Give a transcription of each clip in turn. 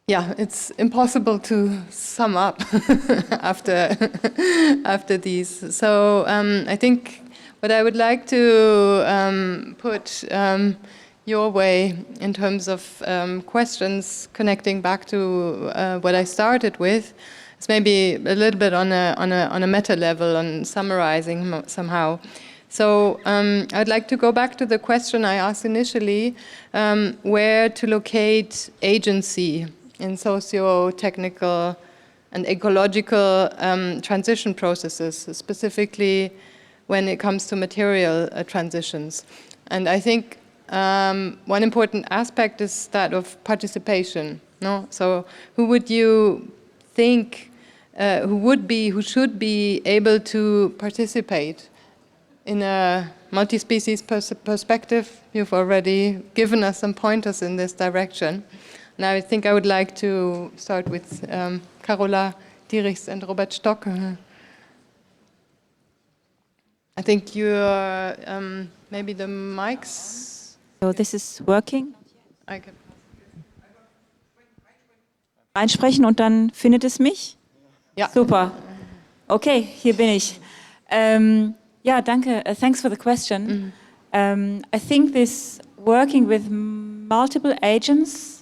Yeah, it's impossible to sum up after these. So I think what I would like to put your way in terms of questions connecting back to what I started with is maybe a little bit on a meta level, on summarizing somehow. So I'd like to go back to the question I asked initially, where to locate agency in socio-technical and ecological transition processes, specifically when it comes to material transitions. And I think one important aspect is that of participation. No? So who would you think, who should be able to participate in a multi-species perspective? You've already given us some pointers in this direction. Now I think I would like to start with Karola, Dierichs and Robert Stock. I think you're, maybe the mics. So this is working. I can. Einsprechen und dann findet es mich? Ja. Super. Okay, hier bin ich. Ja, danke. Thanks for the question. I think this working with multiple agents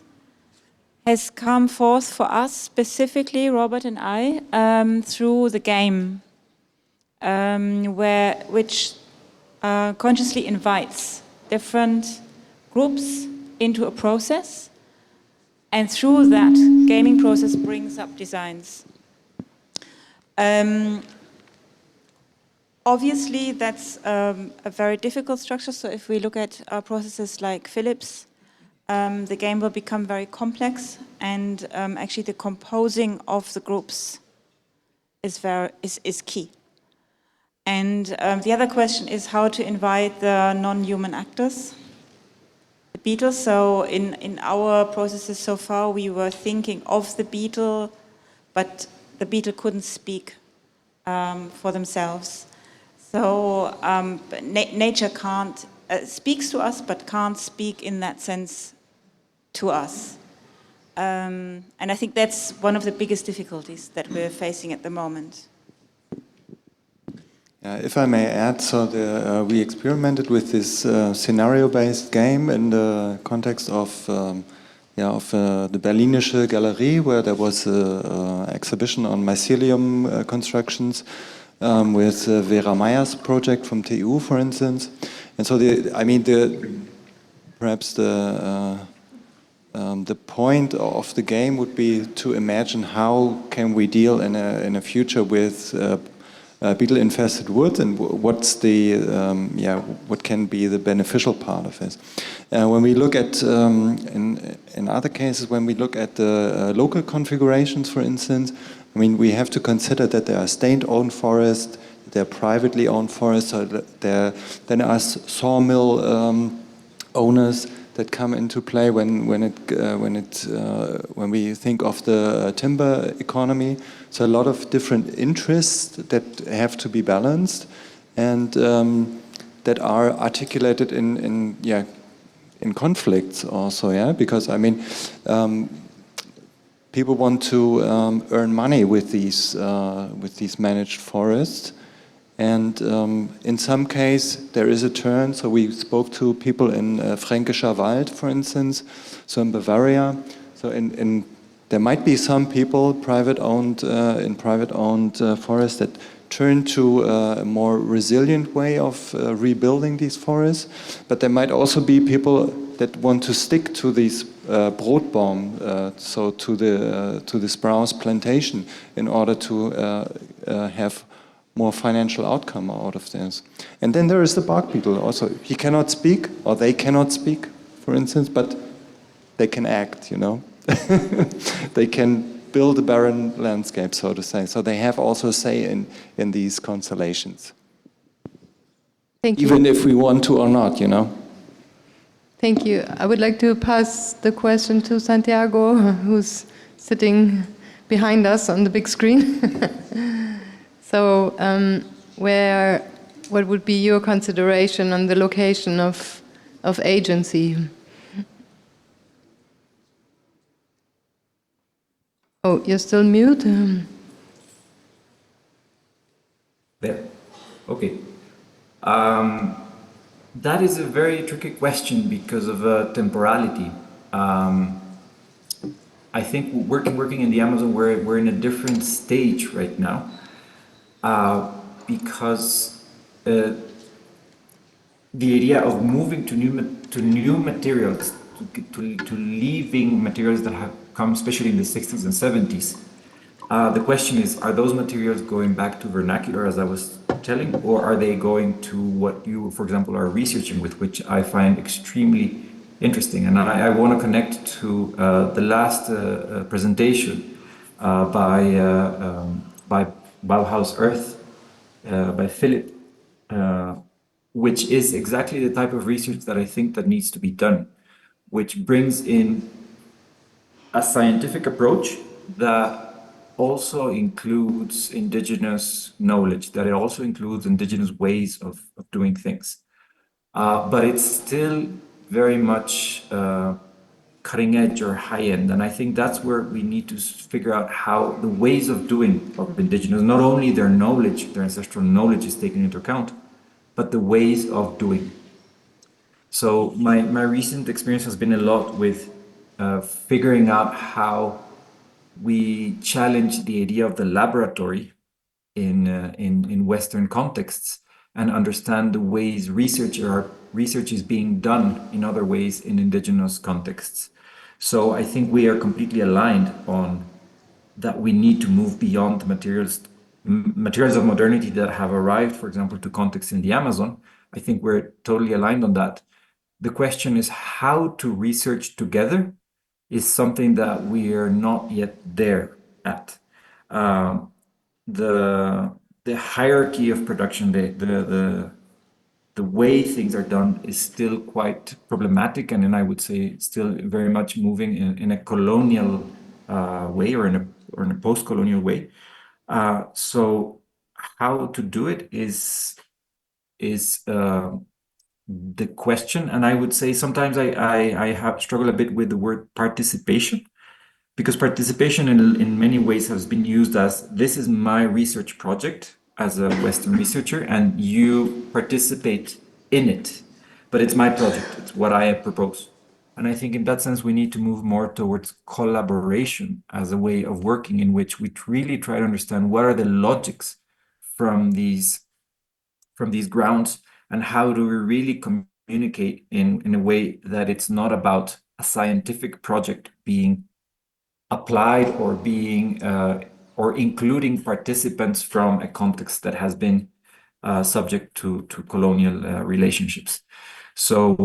has come forth for us, specifically Robert and I, through the game, which consciously invites different groups into a process, and through that gaming process brings up designs. Obviously, that's a very difficult structure. So if we look at processes like Philipp's, the game will become very complex, and actually the composing of the groups is key. And the other question is how to invite the non-human actors, the beetle. So in our processes so far, we were thinking of the beetle, but the beetle couldn't speak for themselves. So nature can't speaks to us, but can't speak in that sense to us. And I think that's one of the biggest difficulties that we're facing at the moment. If I may add, so we experimented with this scenario-based game in the context of the Berlinische Galerie, where there was an exhibition on mycelium constructions with Vera Meyer's project from TU, for instance. And so, perhaps the point of the game would be to imagine how can we deal in a future with beetle-infested wood, and what's the what can be the beneficial part of this. When we look at in other cases, when we look at the local configurations, for instance, I mean, we have to consider that there are state-owned forests, there are privately owned forests, so then are sawmill owners that come into play when we think of the timber economy. So a lot of different interests that have to be balanced, and that are articulated in conflicts also, because I mean, people want to earn money with these managed forests. And in some case, there is a turn. So we spoke to people in Fränkischer Wald, for instance, so in Bavaria. So there might be some people private-owned in private-owned forests that turn to a more resilient way of rebuilding these forests. But there might also be people that want to stick to these Brotbaum, so to the spruce plantation, in order to have more financial outcome out of this. And then there is the bark beetle also. He cannot speak, or they cannot speak, for instance, but they can act, you know. They can build a barren landscape, so to say. So they have also a say in these constellations. Thank you. Even if we want to or not, you know. Thank you. I would like to pass the question to Santiago, who's sitting behind us on the big screen. So, what would be your consideration on the location of agency? Oh, you're still mute? There. Okay. That is a very tricky question because of temporality. I think working in the Amazon, we're in a different stage right now because the idea of moving to new materials, to leaving materials that have come, especially in the 60s and 70s. The question is, are those materials going back to vernacular, as I was telling, or are they going to what you, for example, are researching with, which I find extremely interesting. And I want to connect to the last presentation by Bauhaus Earth, by Philipp, which is exactly the type of research that I think that needs to be done, which brings in a scientific approach that also includes indigenous knowledge, that it also includes indigenous ways of doing things. But it's still very much cutting edge or high end. And I think that's where we need to figure out how the ways of doing of indigenous, not only their knowledge, their ancestral knowledge is taken into account, but the ways of doing. So my recent experience has been a lot with figuring out how we challenge the idea of the laboratory in Western contexts and understand the ways research is being done in other ways in indigenous contexts. So I think we are completely aligned on that we need to move beyond the materials of modernity that have arrived, for example, to contexts in the Amazon. I think we're totally aligned on that. The question is how to research together is something that we are not yet there at. The hierarchy of production, the way things are done is still quite problematic, and then I would say still very much moving in a colonial way or in a post-colonial way. So how to do it is the question, and I would say sometimes I have struggled a bit with the word participation, because participation in many ways has been used as, this is my research project as a Western researcher and you participate in it, but it's my project, it's what I propose. And I think in that sense we need to move more towards collaboration as a way of working, in which we really try to understand what are the logics from these grounds, and how do we really communicate in a way that it's not about a scientific project being applied or being or including participants from a context that has been subject to colonial relationships. So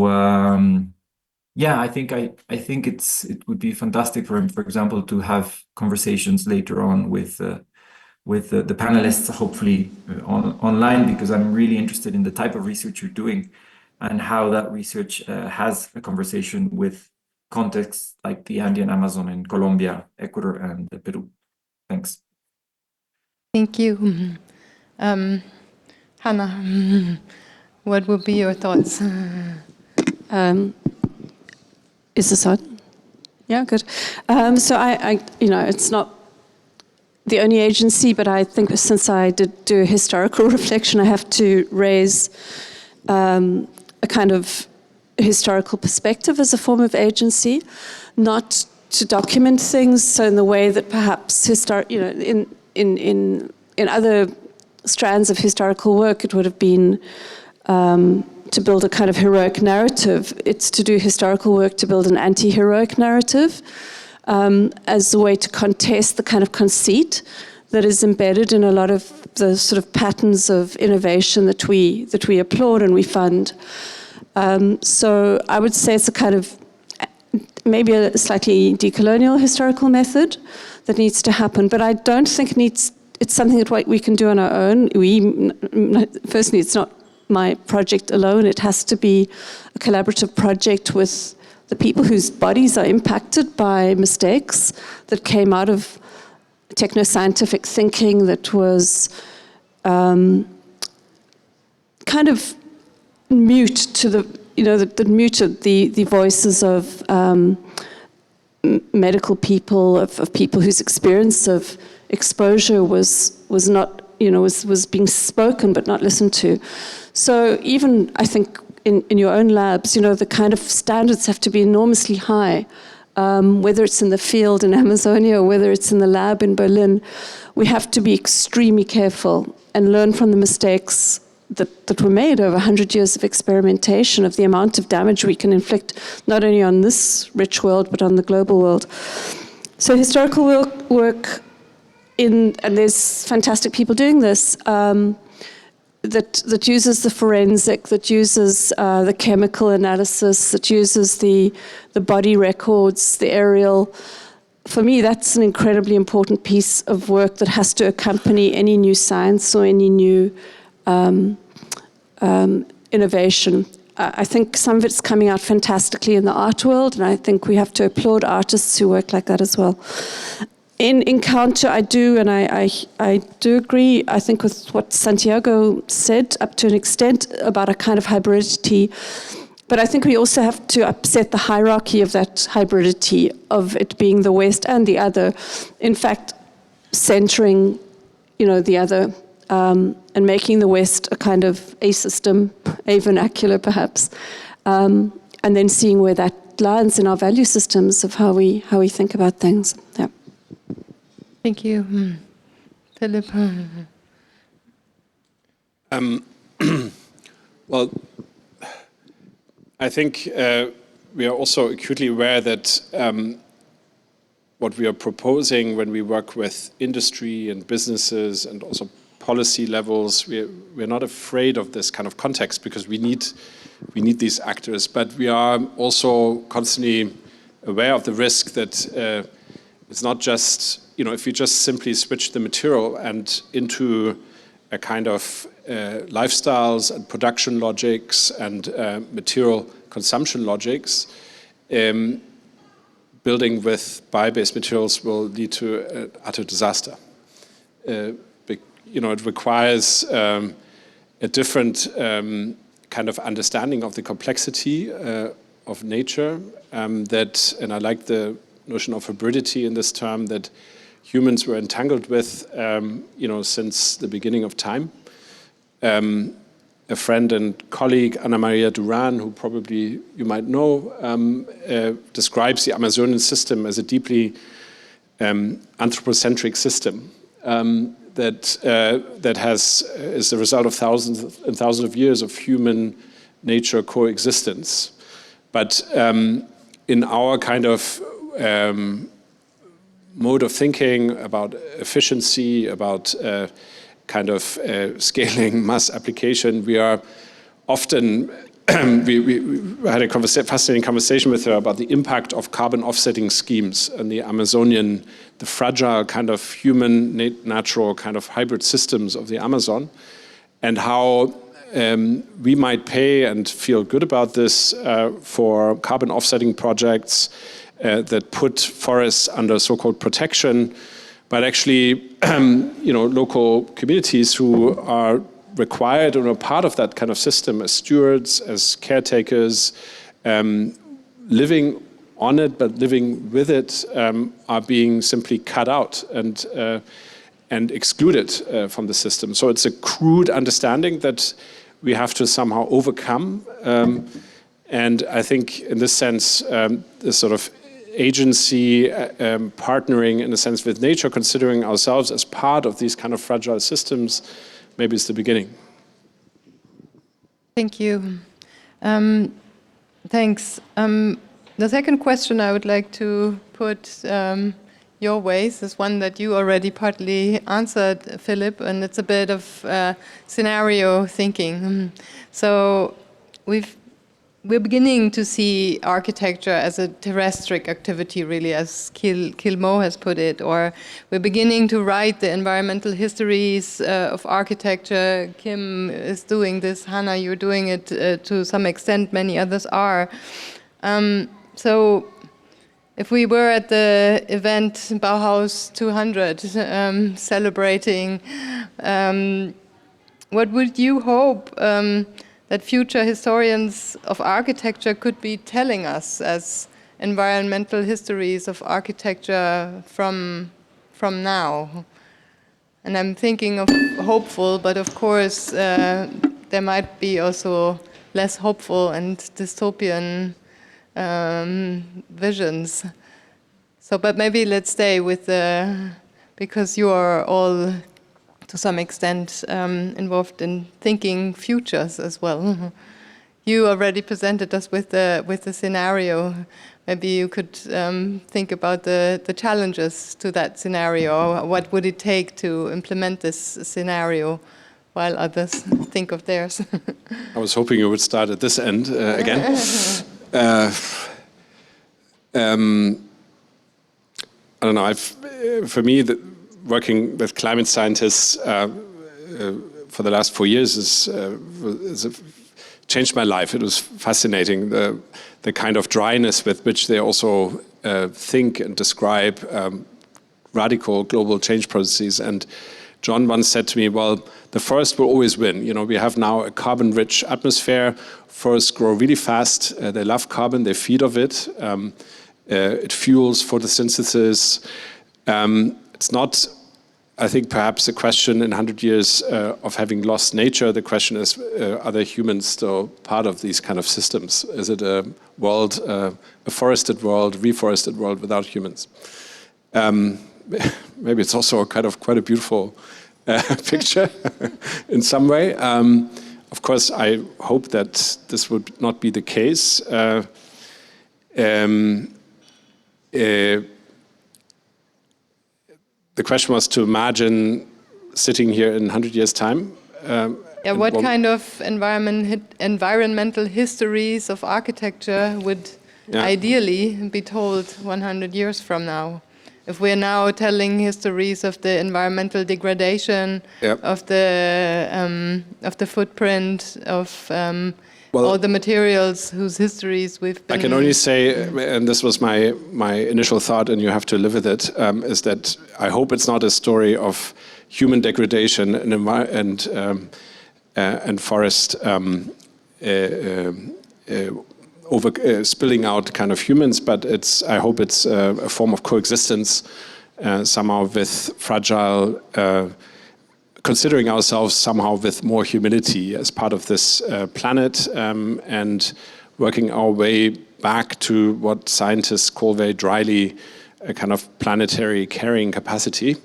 yeah, I think it would be fantastic for example, to have conversations later on with the panelists, hopefully online, because I'm really interested in the type of research you're doing and how that research has a conversation with contexts like the Andean Amazon in Colombia, Ecuador, and Peru. Thanks. Thank you. Hannah, what would be your thoughts? Is this on? Yeah, good. So I, it's not the only agency, but I think since I did do a historical reflection, I have to raise a kind of historical perspective as a form of agency, not to document things. So in the way that perhaps in other strands of historical work, it would have been to build a kind of heroic narrative. It's to do historical work to build an anti-heroic narrative as a way to contest the kind of conceit that is embedded in a lot of the sort of patterns of innovation that we applaud and we fund. So I would say it's a kind of maybe a slightly decolonial historical method that needs to happen, but I don't think it's something that we can do on our own. Firstly, it's not my project alone. It has to be a collaborative project with the people whose bodies are impacted by mistakes that came out of techno-scientific thinking that was kind of mute to the, that muted the voices of medical people, of people whose experience of exposure was not, was being spoken but not listened to. So even, I think, in your own labs, the kind of standards have to be enormously high. Whether it's in the field in Amazonia or whether it's in the lab in Berlin, we have to be extremely careful and learn from the mistakes that were made over 100 years of experimentation, of the amount of damage we can inflict, not only on this rich world, but on the global world. So historical work and there's fantastic people doing this, that uses the forensic, that uses the chemical analysis, that uses the body records, the aerial. For me, that's an incredibly important piece of work that has to accompany any new science or any new innovation. I think some of it's coming out fantastically in the art world, and I think we have to applaud artists who work like that as well. In Encounter, I do, and I do agree, I think, with what Santiago said up to an extent about a kind of hybridity. But I think we also have to upset the hierarchy of that hybridity, of it being the West and the other. In fact, centering, the other, and making the West a kind of a system, a vernacular perhaps, and then seeing where that lands in our value systems of how we think about things. Yeah. Thank you. Philipp. Well, I think we are also acutely aware that what we are proposing when we work with industry and businesses and also policy levels, we're not afraid of this kind of context because we need these actors, but we are also constantly aware of the risk that it's not just, if you just simply switch the material and into a kind of lifestyles and production logics and material consumption logics, building with bio-based materials will lead to utter disaster. It requires a different kind of understanding of the complexity of nature and I like the notion of hybridity in this term that humans were entangled with, since the beginning of time. A friend and colleague, Ana Maria Duran, who probably you might know, describes the Amazonian system as a deeply anthropocentric system that is the result of thousands and thousands of years of human-nature coexistence. But in our kind of mode of thinking about efficiency, about kind of scaling mass application, we are often, we had a fascinating conversation with her about the impact of carbon offsetting schemes and the Amazonian, the fragile kind of human natural kind of hybrid systems of the Amazon, and how we might pay and feel good about this for carbon offsetting projects that put forests under so-called protection, but actually, local communities who are required or are part of that kind of system as stewards, as caretakers, living on it, but living with it, are being simply cut out and excluded from the system. So it's a crude understanding that we have to somehow overcome. And I think in this sense, this sort of agency, partnering in a sense with nature, considering ourselves as part of these kind of fragile systems, maybe it's the beginning. Thank you. Thanks. The second question I would like to put your ways is one that you already partly answered, Philipp, and it's a bit of scenario thinking. So we're beginning to see architecture as a terrestrial activity, really, as Kilmo has put it, or we're beginning to write the environmental histories of architecture. Kim is doing this, Hannah, you're doing it to some extent, many others are. So if we were at the event Bauhaus 200, celebrating, what would you hope that future historians of architecture could be telling us as environmental histories of architecture from now. And I'm thinking of hopeful, but of course there might be also less hopeful and dystopian visions. So, but maybe let's stay with because you are all to some extent involved in thinking futures as well. You already presented us with the scenario. Maybe you could think about the challenges to that scenario. What would it take to implement this scenario while others think of theirs? I was hoping you would start at this end again. I don't know, for me, working with climate scientists for the last 4 years has changed my life. It was fascinating, the kind of dryness with which they also think and describe radical global change processes. And John once said to me, well, the forest will always win. You know, we have now a carbon-rich atmosphere. Forests grow really fast. They love carbon. They feed off it. It fuels photosynthesis. It's not, I think, perhaps a question in 100 years of having lost nature. The question is, are there humans still part of these kind of systems? Is it a world, a forested world, reforested world without humans? Maybe it's also quite a beautiful picture in some way. Of course, I hope that this would not be the case. The question was to imagine sitting here in 100 years' time. What kind of environmental histories of architecture would ideally be told 100 years from now? If we're now telling histories of the environmental degradation, of the footprint, of all the materials whose histories we've been... I can only say, and this was my initial thought, and you have to live with it, is that I hope it's not a story of human degradation and forest spilling out kind of humans, but I hope it's a form of coexistence somehow with fragile, considering ourselves somehow with more humility as part of this planet, and working our way back to what scientists call very dryly a kind of planetary carrying capacity.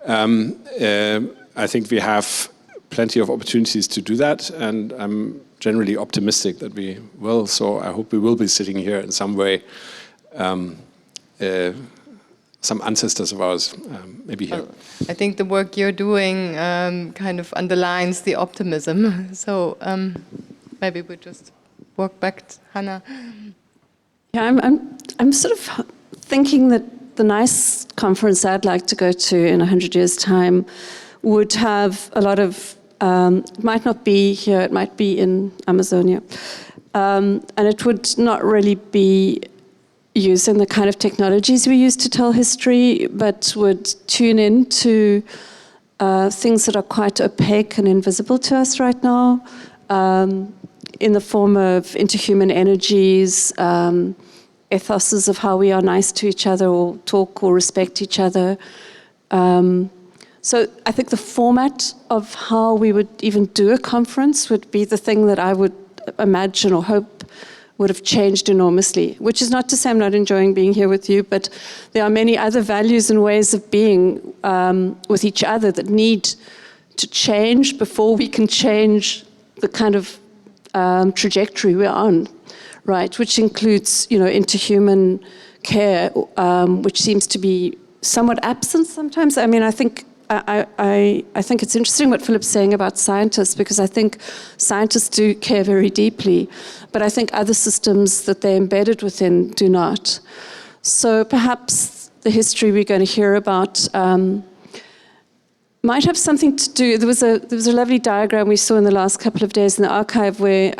I think we have plenty of opportunities to do that, and I'm generally optimistic that we will. So I hope we will be sitting here in some way. Some ancestors of ours, maybe here. I think the work you're doing kind of underlines the optimism. So maybe we just walk back to Hannah. Yeah, I'm sort of thinking that the nice conference I'd like to go to in 100 years' time would have a lot of, it might not be here, it might be in Amazonia. And it would not really be using the kind of technologies we use to tell history, but would tune into things that are quite opaque and invisible to us right now, in the form of interhuman energies, ethoses of how we are nice to each other or talk or respect each other. So I think the format of how we would even do a conference would be the thing that I would imagine or hope would have changed enormously, which is not to say I'm not enjoying being here with you, but there are many other values and ways of being with each other that need to change before we can change the kind of trajectory we're on, right? Which includes, interhuman care, which seems to be somewhat absent sometimes. I mean, I think it's interesting what Philipp's saying about scientists, because I think scientists do care very deeply, but I think other systems that they're embedded within do not. So perhaps the history we're going to hear about might have something to do. There was a lovely diagram we saw in the last couple of days in the archive where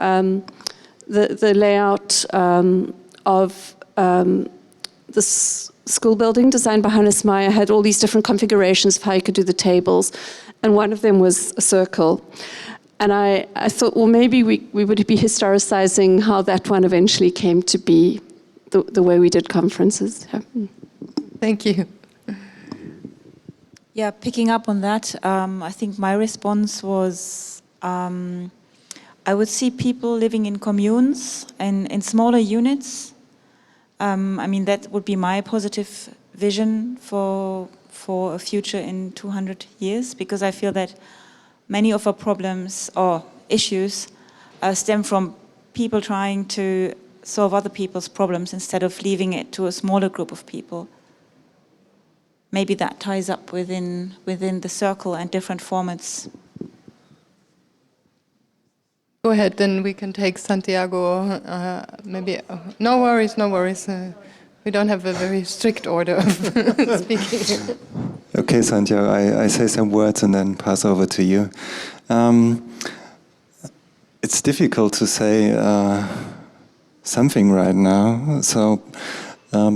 the layout of this school building designed by Hannes Meyer had all these different configurations of how you could do the tables, and one of them was a circle. And I thought, well, maybe we would be historicizing how that one eventually came to be the way we did conferences. Yeah. Thank you. Yeah, picking up on that, I think my response was I would see people living in communes and in smaller units. I mean, that would be my positive vision for a future in 200 years, because I feel that many of our problems or issues stem from people trying to solve other people's problems instead of leaving it to a smaller group of people. Maybe that ties up within the circle and different formats. Go ahead, then we can take Santiago. Maybe. No worries, no worries. We don't have a very strict order of speaking. Okay, Santiago, I say some words and then pass over to you. It's difficult to say something right now. So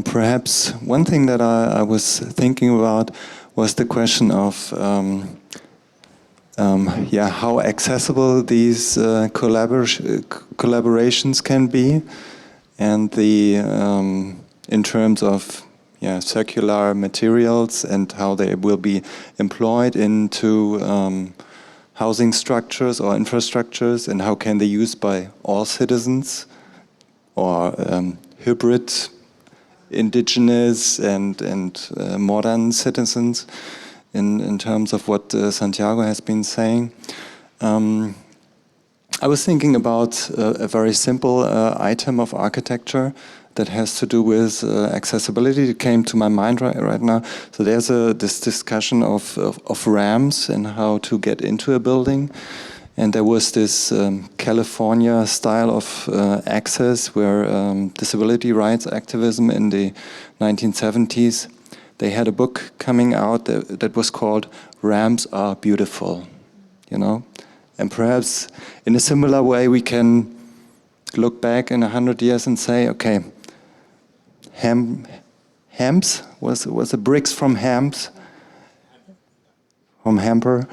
perhaps one thing that I was thinking about was the question of how accessible these collaborations can be, and the in terms of circular materials and how they will be employed into housing structures or infrastructures, and how can they be used by all citizens, or hybrid, indigenous and modern citizens, in terms of what Santiago has been saying. I was thinking about a very simple item of architecture that has to do with accessibility. It came to my mind right now. So there's this discussion of ramps and how to get into a building. And there was this California style of access where disability rights activism in the 1970s, they had a book coming out that was called Ramps Are Beautiful, And perhaps in a similar way we can look back in 100 years and say, okay, Hamps was the bricks from Hamps, from Hamper,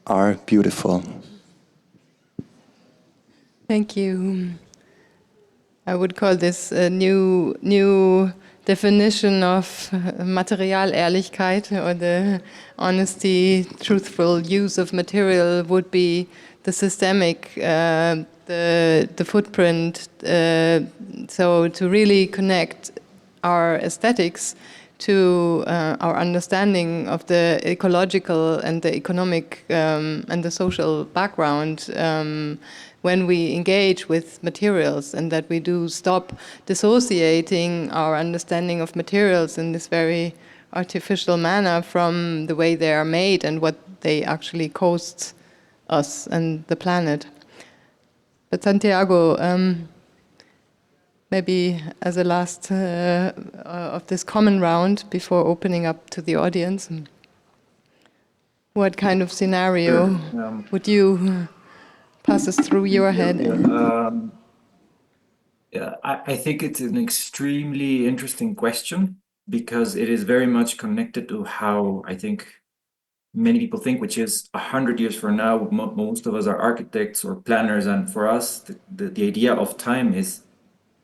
are beautiful. Thank you. I would call this a new definition of Materialehrlichkeit, or the honesty, truthful use of material would be the systemic, the footprint. So to really connect our aesthetics to our understanding of the ecological and the economic and the social background when we engage with materials, and that we do stop dissociating our understanding of materials in this very artificial manner from the way they are made and what they actually cost us and the planet. But Santiago, maybe as a last of this common round before opening up to the audience, what kind of scenario would you pass us through your head? I think it's an extremely interesting question, because it is very much connected to how I think many people think, which is 100 years from now, most of us are architects or planners, and for us, the idea of time is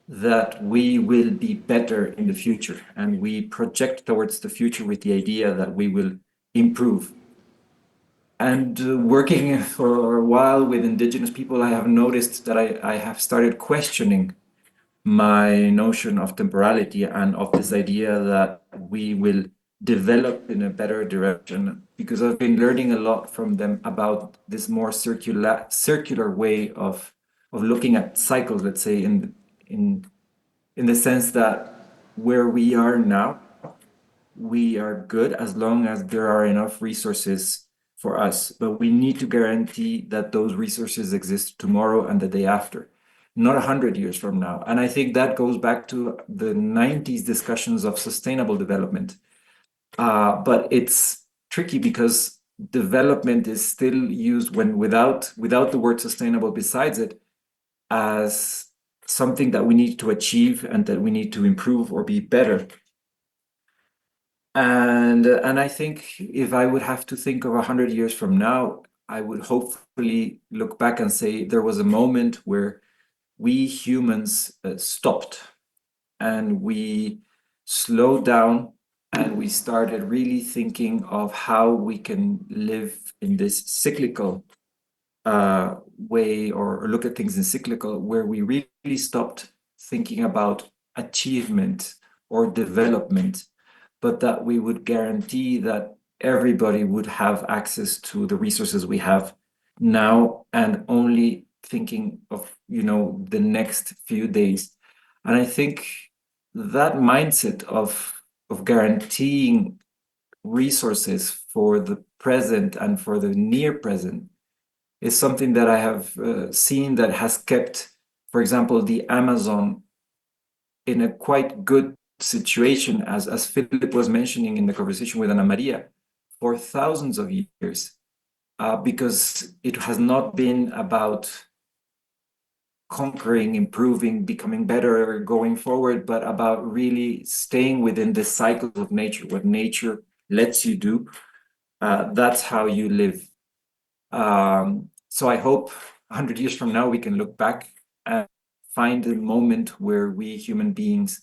that we will be better in the future, and we project towards the future with the idea that we will improve. And working for a while with indigenous people, I have noticed that I have started questioning my notion of temporality and of this idea that we will develop in a better direction, because I've been learning a lot from them about this more circular way of looking at cycles, let's say, in the sense that where we are now, we are good as long as there are enough resources for us, but we need to guarantee that those resources exist tomorrow and the day after, not 100 years from now. And I think that goes back to the 90s discussions of sustainable development. But it's tricky because development is still used without the word sustainable besides it as something that we need to achieve and that we need to improve or be better. And I think if I would have to think of 100 years from now, I would hopefully look back and say there was a moment where we humans stopped and we slowed down and we started really thinking of how we can live in this cyclical way, or look at things in cyclical, where we really stopped thinking about achievement or development, but that we would guarantee that everybody would have access to the resources we have now, and only thinking of, you know, the next few days. And I think that mindset of guaranteeing resources for the present and for the near present is something that I have seen that has kept, for example, the Amazon in a quite good situation, as Philip was mentioning in the conversation with Ana Maria, for thousands of years, because it has not been about conquering, improving, becoming better, going forward, but about really staying within the cycles of nature. What nature lets you do, that's how you live. So I hope 100 years from now we can look back and find a moment where we human beings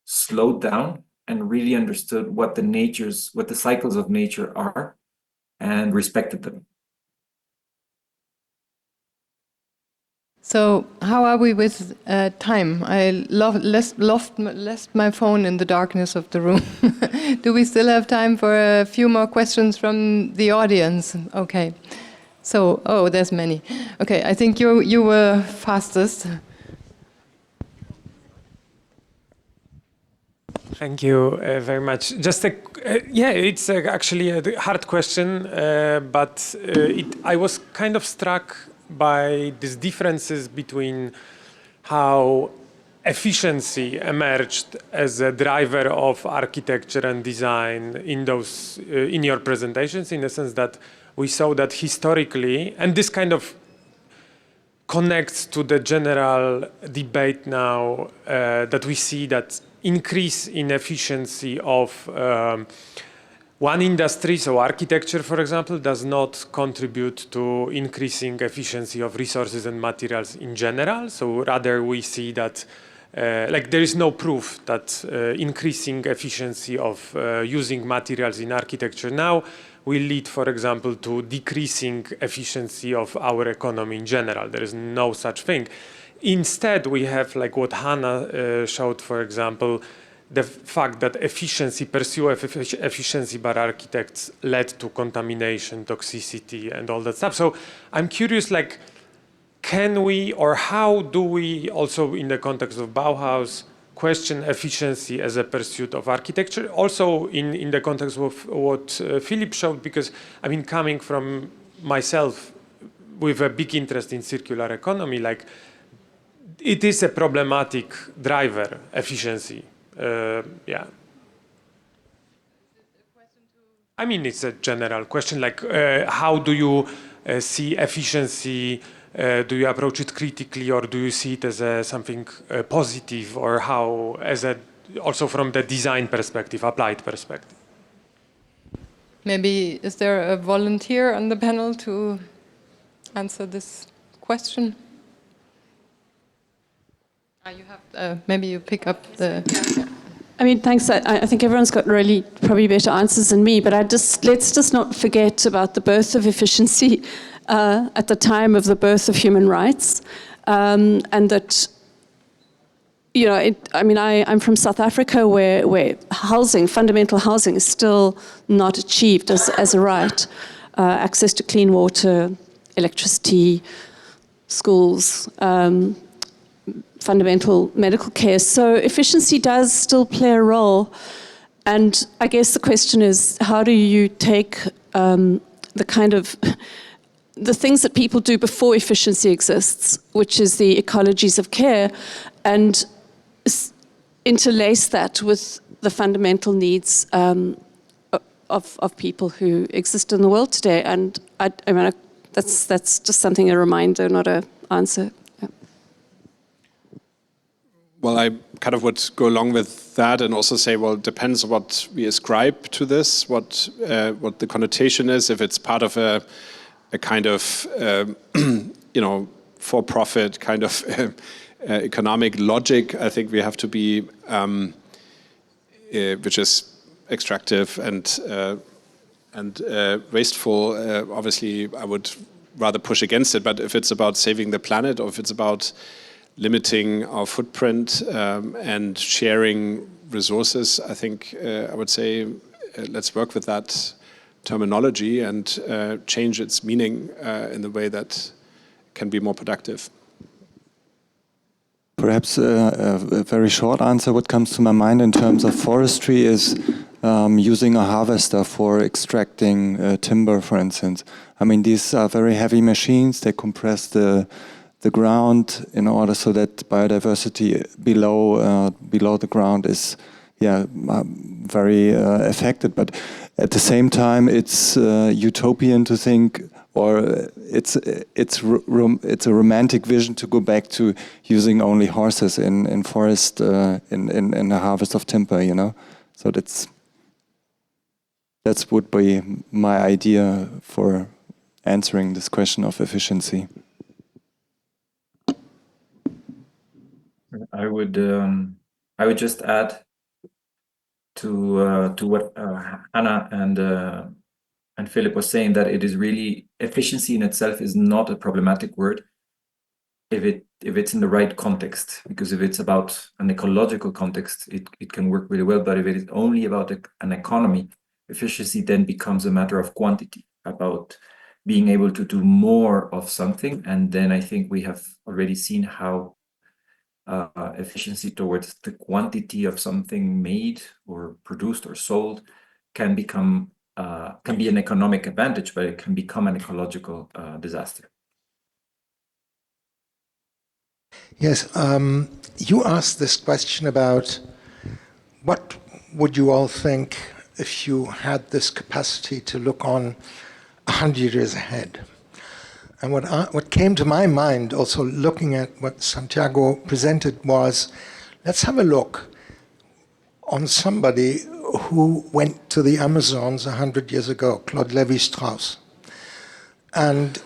slowed down and really understood what the cycles of nature are, and respected them. So how are we with time? I left my phone in the darkness of the room. Do we still have time for a few more questions from the audience? Okay. So, oh, there's many. Okay, I think you were fastest. Thank you very much. Just it's actually a hard question, but I was kind of struck by these differences between how efficiency emerged as a driver of architecture and design in those in your presentations, in the sense that we saw that historically, and this kind of connects to the general debate now that we see that increase in efficiency of one industry, so architecture, for example, does not contribute to increasing efficiency of resources and materials in general. So rather we see that there is no proof that increasing efficiency of using materials in architecture now will lead, for example, to decreasing efficiency of our economy in general. There is no such thing. Instead, we have, like what Hannah showed, for example, the fact that pursuit of efficiency by architects led to contamination, toxicity, and all that stuff. So I'm curious, can we, or how do we also, in the context of Bauhaus, question efficiency as a pursuit of architecture? Also in the context of what Philipp showed, because I mean, coming from myself with a big interest in circular economy, it is a problematic driver, efficiency. Yeah. I mean, it's a general question, how do you see efficiency? Do you approach it critically, or do you see it as something positive, or how, also from the design perspective, applied perspective? Maybe, is there a volunteer on the panel to answer this question? You have, maybe you pick up the... I mean, thanks. I think everyone's got really probably better answers than me, but let's just not forget about the birth of efficiency at the time of the birth of human rights, and that, I'm from South Africa, where housing, fundamental housing, is still not achieved as a right. Access to clean water, electricity, schools, fundamental medical care. So efficiency does still play a role. And I guess the question is, how do you take the things that people do before efficiency exists, which is the ecologies of care, and interlace that with the fundamental needs of people who exist in the world today? And that's just something, a reminder, not an answer. Well, I kind of would go along with that and also say, well, it depends on what we ascribe to this, what the connotation is. If it's part of a kind of, for-profit kind of economic logic, I think we have to be, which is extractive and wasteful. Obviously, I would rather push against it. But if it's about saving the planet, or if it's about limiting our footprint and sharing resources, I think I would say let's work with that terminology and change its meaning in the way that can be more productive. Perhaps a very short answer. What comes to my mind in terms of forestry is using a harvester for extracting timber, for instance. I mean, these are very heavy machines. They compress the ground in order so that biodiversity below the ground is very affected. But at the same time, it's utopian to think, or it's a romantic vision to go back to using only horses in forest in the harvest of timber. You know, so that would be my idea for answering this question of efficiency. I would just add to what Hannah and Philipp was saying, that it is really, efficiency in itself is not a problematic word if it's in the right context, because if it's about an ecological context, it can work really well. But if it is only about an economy, efficiency then becomes a matter of quantity, about being able to do more of something. And then I think we have already seen how efficiency towards the quantity of something made or produced or sold can be an economic advantage, but it can become an ecological disaster. Yes, you asked this question about what would you all think if you had this capacity to look on 100 years ahead. And what came to my mind, also looking at what Santiago presented, was let's have a look on somebody who went to the Amazons 100 years ago, Claude Lévi-Strauss, and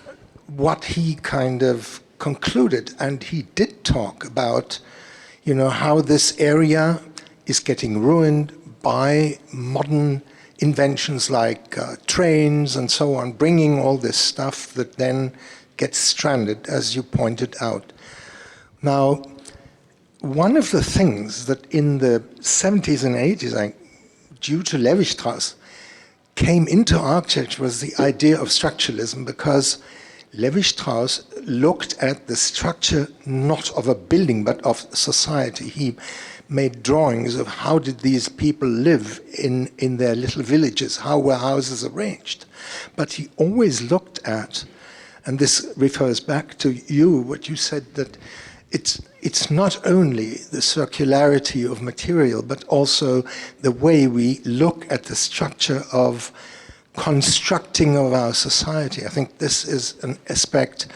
what he kind of concluded. And he did talk about, you know, how this area is getting ruined by modern inventions like trains and so on, bringing all this stuff that then gets stranded, as you pointed out. Now, one of the things that in the 70s and 80s, due to Lévi-Strauss, came into architecture was the idea of structuralism, because Lévi-Strauss looked at the structure not of a building but of society. He made drawings of how did these people live in their little villages, how were houses arranged. But he always looked at, and this refers back to you, what you said, that it's not only the circularity of material, but also the way we look at the structure of constructing of our society. I think this is an aspect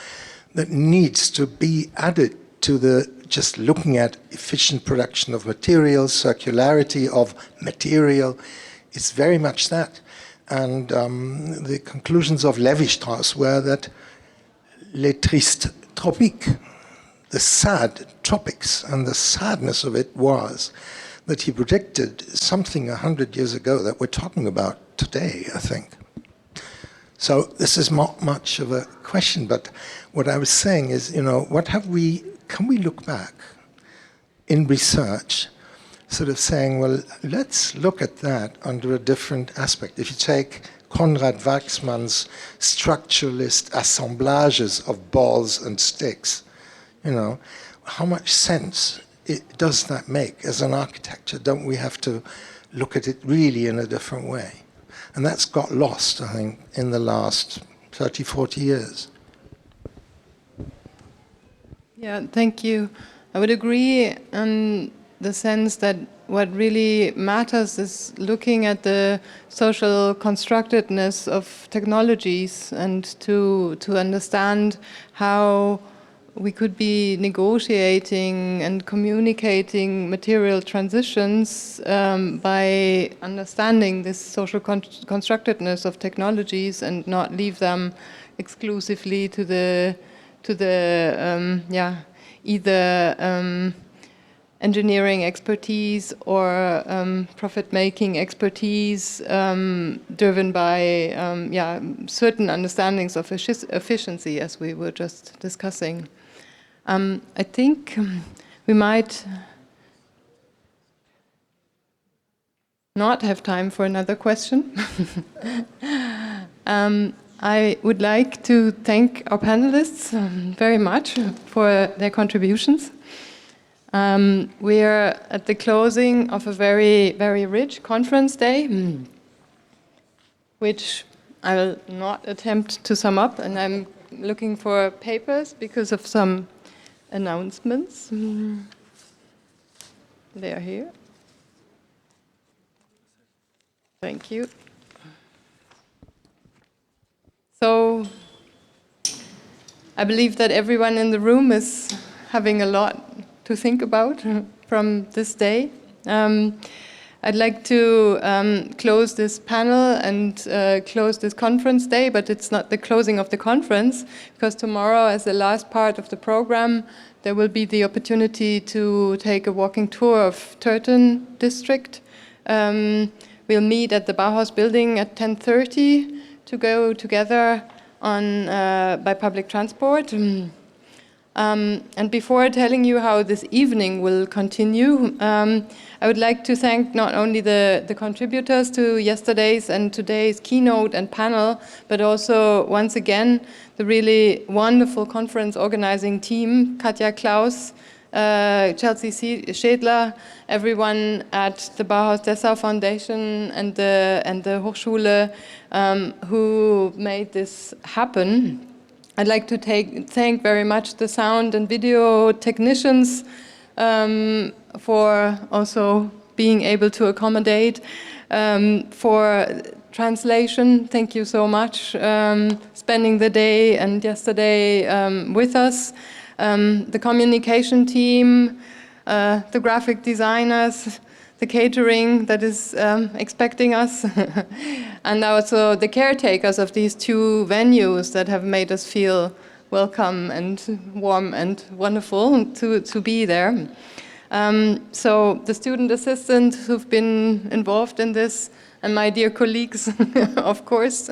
that needs to be added to the just looking at efficient production of materials, circularity of material. It's very much that. And the conclusions of Lévi-Strauss were that les tristes tropiques, the sad tropics, and the sadness of it was that he predicted something 100 years ago that we're talking about today, I think. So this is not much of a question, but what I was saying is, you know, can we look back in research, sort of saying, well, let's look at that under a different aspect. If you take Konrad Waxman's structuralist assemblages of balls and sticks, you know, how much sense does that make as an architecture? Don't we have to look at it really in a different way? And that's got lost, I think, in the last 30, 40 years. Yeah, thank you. I would agree in the sense that what really matters is looking at the social constructedness of technologies and to understand how we could be negotiating and communicating material transitions by understanding this social constructedness of technologies and not leave them exclusively to the either engineering expertise or profit-making expertise driven by certain understandings of efficiency, as we were just discussing. I think we might not have time for another question. I would like to thank our panelists very much for their contributions. We are at the closing of a very, very rich conference day, which I will not attempt to sum up, and I'm looking for papers because of some announcements. They are here. Thank you. So, I believe that everyone in the room is having a lot to think about from this day. I'd like to close this panel and close this conference day, but it's not the closing of the conference, because tomorrow, as the last part of the program, there will be the opportunity to take a walking tour of Turton district. We'll meet at the Bauhaus building at 10:30 to go together on by public transport. And before telling you how this evening will continue, I would like to thank not only the contributors to yesterday's and today's keynote and panel, but also once again the really wonderful conference organizing team, Katja Klaus, Chelsea Schädler, everyone at the Bauhaus Dessau Foundation and the Hochschule who made this happen. I'd like to thank very much the sound and video technicians for also being able to accommodate. For translation, thank you so much, spending the day and yesterday with us. The communication team, the graphic designers, the catering that is expecting us, and also the caretakers of these two venues that have made us feel welcome and warm and wonderful to be there. So the student assistants who've been involved in this, and my dear colleagues, of course,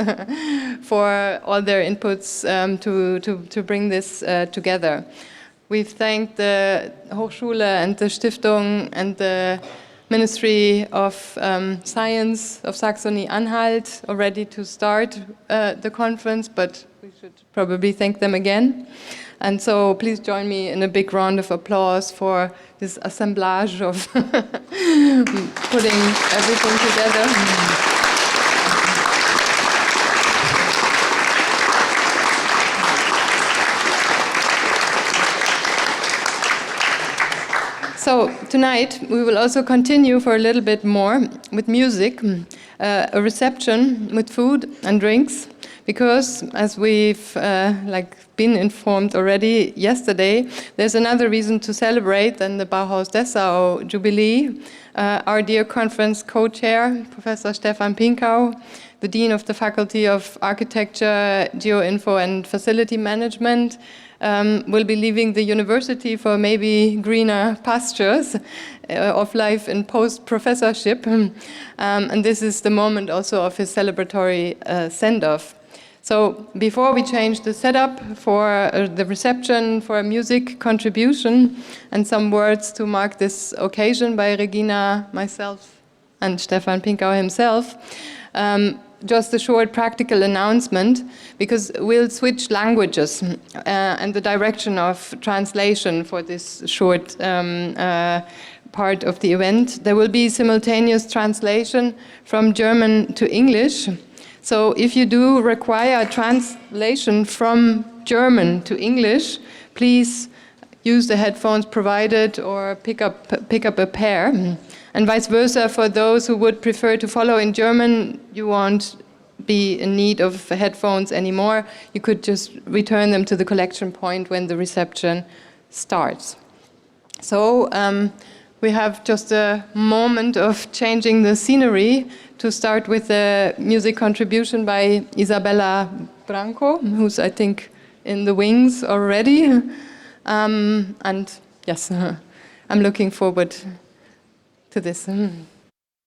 for all their inputs to bring this together. We've thanked the Hochschule and the Stiftung and the Ministry of Science of Saxony-Anhalt already to start the conference, but we should probably thank them again. And so please join me in a big round of applause for this assemblage of putting everything together. So tonight we will also continue for a little bit more with music, a reception with food and drinks, because as we've been informed already yesterday, there's another reason to celebrate than the Bauhaus Dessau Jubilee. Our dear conference co-chair, Professor Stefan Pinkau, the Dean of the Faculty of Architecture, Geoinfo and Facility Management, will be leaving the university for maybe greener pastures of life in post-professorship. And this is the moment also of his celebratory send-off. So before we change the setup for the reception, for a music contribution, and some words to mark this occasion by Regina, myself, and Stefan Pinkau himself, just a short practical announcement, because we'll switch languages and the direction of translation for this short part of the event. There will be simultaneous translation from German to English. So if you do require translation from German to English, please use the headphones provided or pick up a pair. And vice versa, for those who would prefer to follow in German, you won't be in need of headphones anymore. You could just return them to the collection point when the reception starts. So we have just a moment of changing the scenery to start with a music contribution by Isabella Branco, who's, I think, in the wings already. And yes, I'm looking forward to this.